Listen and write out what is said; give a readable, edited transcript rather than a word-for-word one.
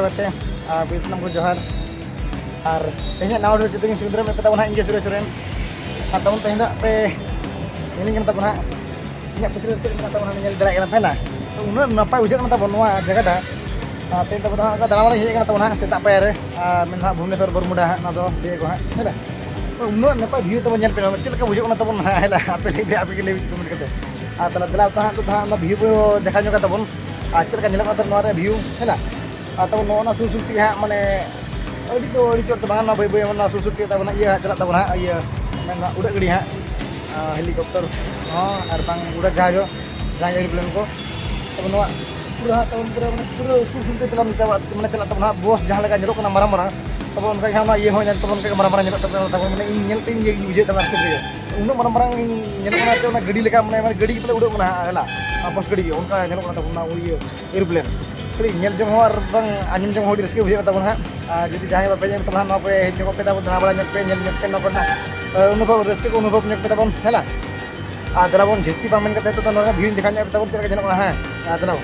ᱡᱚᱦᱟᱨ ᱠᱟᱛᱮ ᱵᱤᱥᱱᱟᱢ ᱠᱚ ᱡᱚᱦᱟᱨ ᱟᱨ ᱛᱮᱦᱮᱧ ᱱᱟᱣᱟ ᱡᱚᱛᱚ ᱜᱮ ᱥᱩᱫᱨᱟᱹ ᱢᱮ ᱛᱟᱵᱚᱱ ᱤᱧ ᱥᱩᱨᱮ ᱥᱩᱨᱮᱱ ᱟᱨ ᱛᱟᱵᱚᱱ ᱛᱮᱦᱮᱧ ᱯᱮ ᱧᱮᱞᱤᱧ ᱠᱟᱱ ᱛᱟᱵᱚᱱ ᱤᱧᱟᱹᱜ ᱯᱩᱛᱷᱤ ᱪᱮᱫ ᱢᱮᱱᱟᱜ ᱛᱟᱵᱚᱱ ᱧᱮᱞ ᱫᱟᱲᱮᱭᱟᱜ ᱠᱟᱱᱟ ᱯᱮ ᱱᱟ ᱩᱱᱟᱹᱜ ᱱᱟᱯᱟᱭ ᱵᱩᱡᱷᱟᱹᱜ ᱠᱟᱱᱟ ᱛᱟᱵᱚᱱ ᱱᱚᱣᱟ ᱡᱟᱭᱜᱟটা ᱛᱮᱦᱮᱧ ᱛᱟᱵᱚᱱ ᱫᱟᱬᱟ ᱵᱟᱲᱟᱭ ᱦᱮᱡ ᱠᱟᱱᱟ ᱛᱟᱵᱚᱱ ᱥᱮᱛᱟᱜ ᱯᱟᱭᱟᱨ ᱨᱮ ᱢᱮᱱ Bhubaneswar Baramunda ᱚᱱᱟ ᱫᱚ ᱞᱟᱹᱭ ᱠᱚ ᱦᱮᱸ ᱩᱱᱟᱹᱜ ᱱᱟᱯᱟᱭ ᱵᱷᱤᱭᱩ ᱛᱟᱵᱚᱱ ᱧᱮᱞ ᱯᱮ ᱪᱮᱫ ᱞᱮᱠᱟ ᱵᱩᱡᱷᱟᱹᱜ ᱠᱟᱱᱟ ᱛᱟᱵᱚᱱ ᱦᱮᱸ ᱟᱯᱮ ᱞᱟᱹᱭ ᱠᱚᱢᱮᱱᱴ ᱠᱟᱛᱮ ᱟᱨ ᱫᱮᱞᱟ ᱚᱱᱟ ᱵᱷᱤᱭᱩ ᱠᱚ দেখা ᱧᱚᱜ ᱛᱟᱵᱚᱱ ᱟᱨ ᱪᱮᱫ ᱞᱮᱠᱟ ᱧᱮᱞᱚᱜ ᱠᱟᱱᱟ ᱱᱚᱣᱟ ᱨᱮ ᱵᱷᱤᱭᱩ ᱦᱮᱸ ᱟᱨ ᱛᱟᱵᱚᱱ ᱱᱚᱣᱟ ᱥᱩᱨ ᱥᱩᱨ ᱛᱮ ᱢᱟᱱᱮ ᱟᱹᱰᱤ ᱪᱚᱴ ᱫᱚ ᱵᱟᱝ ᱵᱟᱹᱭ ᱵᱟᱹᱭ ᱚᱱᱟ ᱥᱩᱨ ᱥᱩᱨ ᱛᱮ ᱛᱟᱵᱚᱱ ᱤᱭᱟᱹ ᱪᱟᱞᱟᱜ ᱛᱟᱵᱚᱱ ᱤᱭᱟᱹ ᱢᱮᱱ ᱩᱰᱟᱹᱜ ᱜᱟᱹᱰᱤ helikopter ᱟᱨ ᱵᱟᱝ udah jahaज एरोप्लेन को तब नवा पूरा तब पूरा सुर ते चला माने चला तब बस जहां लगा जरो kana marang marang तब उनका हम ये हो तब उनका marang marang जरो तब माने इन नेल पे ये बुझे तब से उन marang marang नेल kana ते उना गड़ी लेका माने गड़ी पे उड़ो kana हला बस गड़ी उनका नेल kana तब उना ये एरोप्लेन खाली नेल जम हो और बang आंजम जम हो दी रस्के बुझे तब जदि जहां बापे जम तब ना पे हेज को पे तब ना बड़ा पे नेल पे ना पना अनुभव रस्के को अनुभव ने पे तब हला आदला बोन झेती बामन का तो ना भीड़ दिखाने तब चल के जनो हां आदला